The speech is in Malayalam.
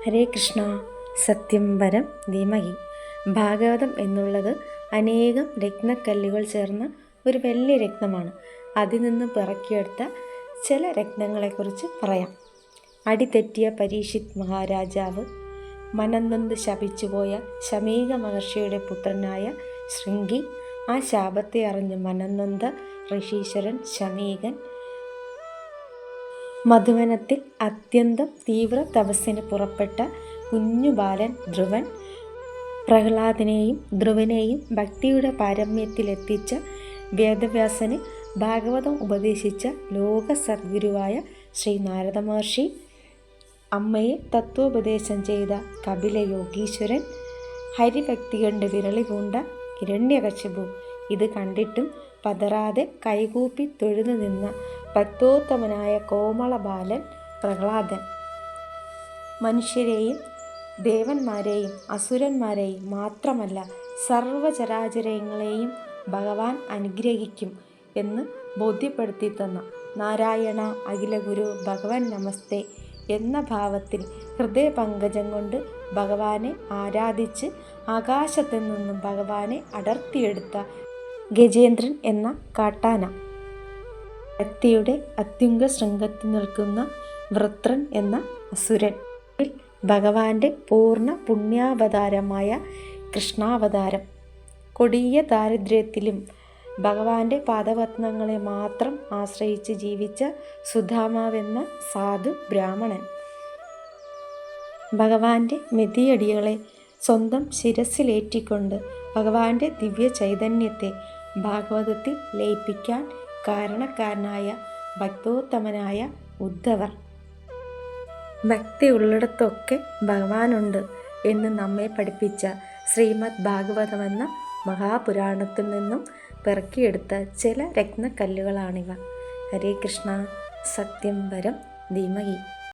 ഹരേ കൃഷ്ണ. സത്യം വരം ധീമഹി. ഭാഗവതം എന്നുള്ളത് അനേകം രത്നക്കല്ലുകൾ ചേർന്ന ഒരു വലിയ രത്നമാണ്. അതിൽ നിന്ന് പിറക്കിയെടുത്ത ചില രത്നങ്ങളെക്കുറിച്ച് പറയാം. അടിതെറ്റിയ പരീക്ഷിത് മഹാരാജാവ്, മനംനൊന്ത് ശപിച്ചുപോയ ശമീക മഹർഷിയുടെ പുത്രനായ ശൃംഗി, ആ ശാപത്തെ അറിഞ്ഞ് മനംനൊന്ത ഋഷീശ്വരൻ ശമീകൻ മധുവനത്തിൽ അത്യന്തം തീവ്ര തപസ്സിന് പുറപ്പെട്ട കുഞ്ഞു ബാലൻ ധ്രുവൻ, പ്രഹ്ലാദനെയും ധ്രുവനെയും ഭക്തിയുടെ പാരമ്യത്തിലെത്തിച്ച വേദവ്യാസന് ഭാഗവതം ഉപദേശിച്ച ലോക സദ്ഗുരുവായ ശ്രീ നാരദ മഹർഷി, അമ്മയെ തത്വോപദേശം ചെയ്ത കപില യോഗീശ്വരൻ, ഹരിഭക്തി കണ്ട് വിരളി പൂണ്ട ഹിരണ്യകശിപു, ഇത് കണ്ടിട്ടും പതറാതെ കൈകൂപ്പി തൊഴുതു നിന്ന ഭക്തോത്തമനായ കോമള ബാലൻ പ്രഹ്ലാദൻ, മനുഷ്യരെയും ദേവന്മാരെയും അസുരന്മാരെയും മാത്രമല്ല സർവചരാചരങ്ങളെയും ഭഗവാൻ അനുഗ്രഹിക്കും എന്ന് ബോധ്യപ്പെടുത്തി തന്ന നാരായണ അഖില ഗുരു ഭഗവൻ നമസ്തേ എന്ന ഭാവത്തിൽ ഹൃദയപങ്കജം കൊണ്ട് ഭഗവാനെ ആരാധിച്ച് ആകാശത്തു നിന്നും ഭഗവാനെ അടർത്തിയെടുത്ത ഗജേന്ദ്രൻ എന്ന കാട്ടാന, ഭക്തിയുടെ അത്യുംഗ ശൃംഗത്തിൽ നിൽക്കുന്ന വൃത്രൻ എന്ന അസുരൻ, ഭഗവാന്റെ പൂർണ്ണ പുണ്യാവതാരമായ കൃഷ്ണാവതാരം, കൊടിയ ദാരിദ്ര്യത്തിലും ഭഗവാന്റെ പാദപത്മങ്ങളെ മാത്രം ആശ്രയിച്ച് ജീവിച്ച സുധാമാവെന്ന സാധു ബ്രാഹ്മണൻ, ഭഗവാന്റെ മെതിയടികളെ സ്വന്തം ശിരസിലേറ്റിക്കൊണ്ട് ഭഗവാന്റെ ദിവ്യ ചൈതന്യത്തെ ഭാഗവതത്തിൽ ലയിപ്പിക്കാൻ കാരണക്കാരനായ ഭക്തോത്തമനായ ഉദ്ധവർ, ഭക്തി ഉള്ളിടത്തൊക്കെ ഭഗവാനുണ്ട് എന്ന് നമ്മെ പഠിപ്പിച്ച ശ്രീമദ് ഭാഗവതമെന്ന മഹാപുരാണത്തിൽ നിന്നും പിറക്കിയെടുത്ത ചില രത്നക്കല്ലുകളാണിവ. ഹരേ കൃഷ്ണ. സത്യം വരം ധീമഹി.